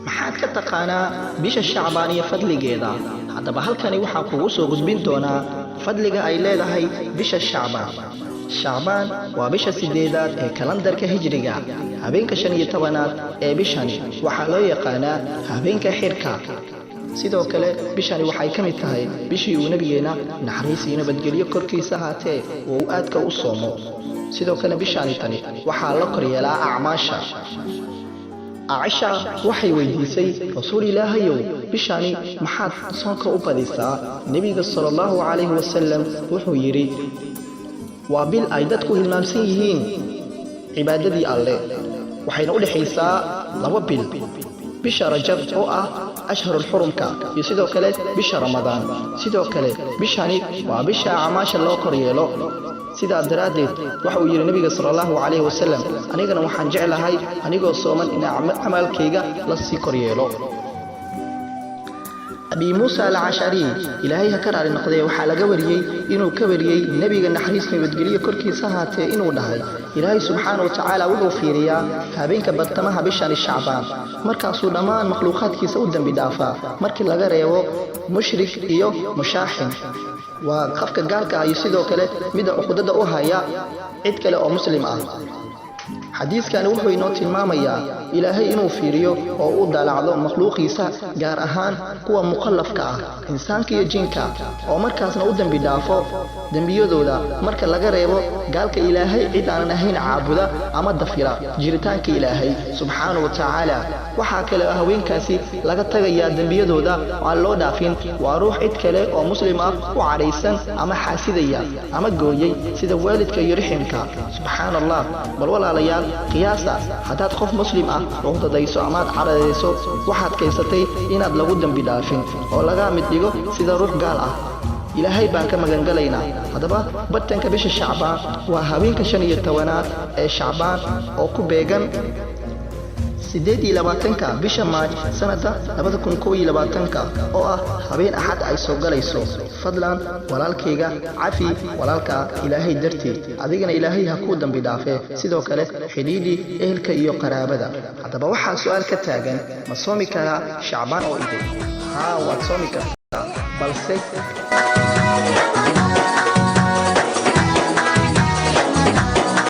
maxaad ka taqaanaa bisha Shacbaan iyo fadligeeda? Haddaba halkani waxaan kugu soo gudbin doonaa fadliga ay leedahay bisha Shacbaan. Shacbaan waa bisha 8aad ee kalendarka Hijriga. Habeenka 15aad ee bishani waxaa loo yaqaanaa habeenka xirka. sidoo kale bishani waxay ka mid tahay bishii uu nabigeena naxariis iyo nabadgelyo korkiisa haatee oo aadka u soomo. sidoo kale bishani tani waxaa la koryeelaa acmaasha. Aisha waxay weydiisay rasuul Ilaahayow bishani maxaad soonka u badisaa? Nabiga sallallahu alayhi wasallam wuxuu yiri waa bil ay dadku hilmaamsan yihiin cibaadadii Alle, waxayna u dhaxaysaa 2 bil, bisha Rajab oo ah ashharul xurumka iyo sidoo kale bisha Ramadaan. sidoo kale bishani waa bisha acmaasha loo koryeelo. sidaa daraadeed waxa uu yiri nabiga sallallahu alayhi wasallam anigana waxaan jeclahay anigoo sooman in amalkayga la sii koryeelo. Abi Musa al-Ash'ari Ilaahay ha ka raali noqday waxa laga wariyay inuu ka wariyay nabiga naxariis nabadgelyo korkiisa haatee inuu dhahay Ilaahay subhanahu wa ta'ala wuxuu fiiriyaa habeenka bartamaha bishan Shacbaan markaasuu dhammaan makhluuqaadkiisa u dambi dhaafaa markii laga reebo mushrik iyo mushaahin. waa qofka gaalka ah iyo sidoo kale mid uqdada u haya cid kale oo muslim ah. xadiiskan wuxuu inoo tilmaamayaa Ilaahay inuu fiiriyo oo uu dalacdo makhluuqiisa gaar ahaan kuwa mukallafka ah insaanka iyo jinka oo markaasna u dambi dhaafo dambiyadooda marka laga reebo gaalka Ilaahay cid aan ahayn caabuda ama dafira jiritaanka Ilaahay subhanahu wa ta'ala. waxa kale haweenkaasi laga tagayaa dambiyadooda oo loo dhaafin waa ruux cid kale oo muslim ah u careysan ama xaasidaya ama gooyay sida waalidka iyo riximka. subhanallah bal walaalayaal qiyaasa hadaad qof muslim ah oo dadayso ama caradayso waxaad kaysatay inaad lagu dambi dhaafin oo laga mid dhigo sida ruux gaal ah. Ilaahay baan ka magan galaynaa. haddaba bartanka bisha Shacbaan waa habeenka 15aad ee Shacbaan oo ku beegan 28 bisha Maaj sanada 2021 oo ah habeen Axad ay soo galayso. fadlan walaalkayga cafi walaalka Ilaahay dartii adigana Ilaahay ha ku dambi dhaafee sidoo kale xidhiidhi ehelka iyo qaraabada. haddaba waxa su'aal ka taagan ma soomi karaa Shacbaan oo idin? waa soomi karaa balse